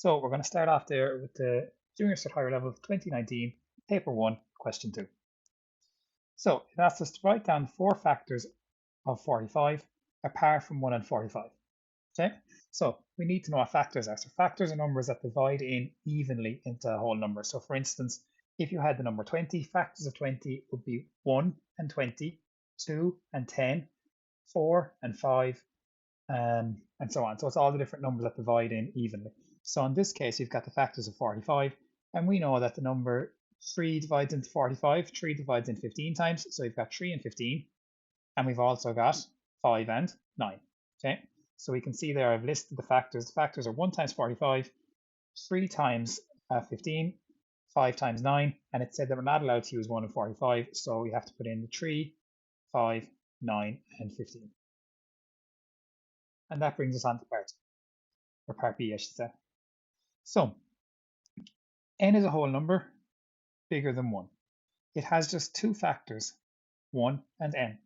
So we're going to start off there with the Junior Cert Higher Level 2019, Paper 1, Question 2. So it asks us to write down 4 factors of 45 apart from 1 and 45. Okay, so we need to know what factors are. So factors are numbers that divide in evenly into a whole number. So for instance, if you had the number 20, factors of 20 would be 1 and 20, 2 and 10, 4 and 5, and so on. So it's all the different numbers that divide in evenly. So in this case, you've got the factors of 45, and we know that the number 3 divides into 45, 3 divides in 15 times, so you've got 3 and 15, and we've also got 5 and 9. Okay, so we can see there I've listed the factors. The factors are 1 times 45, 3 times 15, 5 times 9, and it said that we're not allowed to use 1 and 45, so we have to put in the 3, 5, 9, and 15. And that brings us on to part B, I should say. So, n is a whole number bigger than 1. It has just 2 factors, 1 and n.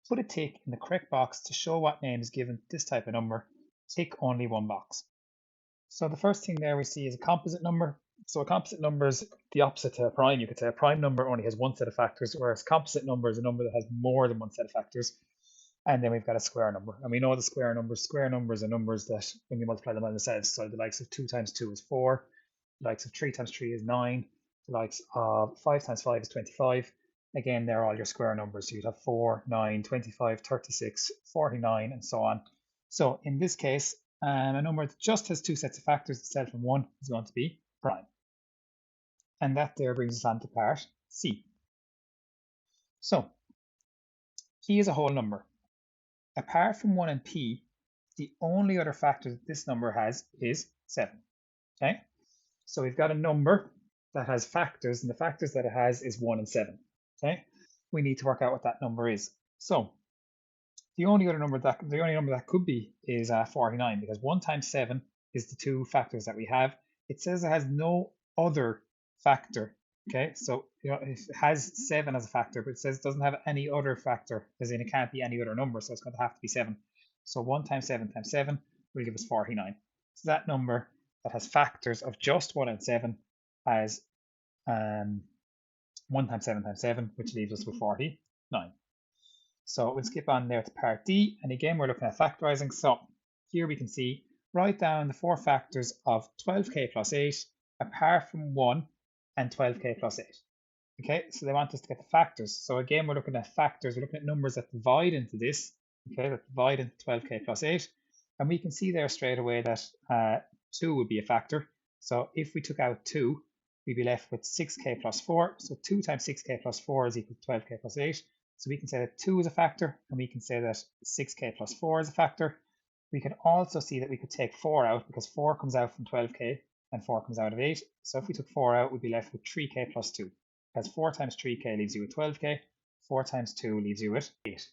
Put a tick in the correct box to show what name is given to this type of number. Tick only one box. So the first thing there we see is a composite number. So a composite number is the opposite to a prime. You could say a prime number only has one set of factors, whereas composite number is a number that has more than one set of factors. And then we've got a square number. And we know the square numbers are numbers that when you multiply them by themselves. So the likes of 2 times 2 is 4. The likes of 3 times 3 is 9. The likes of 5 times 5 is 25. Again, they're all your square numbers. So you'd have 4, 9, 25, 36, 49, and so on. So in this case, a number that just has 2 sets of factors instead from 1 is going to be prime. And that there brings us on to part C. So P is a whole number. Apart from 1 and P, the only other factor that this number has is 7. Okay, so we've got a number that has factors, and the factors that it has is 1 and 7. Okay, we need to work out what that number is. So the only number that could be is 49, because 1 times 7 is the 2 factors that we have. It says it has no other factor. Okay, so it has 7 as a factor, but it says it doesn't have any other factor, as in it can't be any other number, so it's going to have to be 7. So 1 times 7 times 7 will give us 49. So that number that has factors of just 1 and 7 has 1 times 7 times 7, which leaves us with 49. So we'll skip on there to part D, and again we're looking at factorizing. So here we can see, write down the 4 factors of 12k plus 8 apart from 1 and 12k plus 8. Okay, so they want us to get the factors. So again, we're looking at factors. We're looking at numbers that divide into this. Okay, that divide into 12k plus 8. And we can see there straight away that 2 would be a factor. So if we took out 2, we'd be left with 6k plus 4. So 2 times 6k plus 4 is equal to 12k plus 8. So we can say that 2 is a factor, and we can say that 6k plus 4 is a factor. We can also see that we could take 4 out, because 4 comes out from 12k and 4 comes out of 8. So if we took 4 out, we'd be left with 3k plus 2. Because 4 times 3k leaves you with 12k, 4 times 2 leaves you with 8.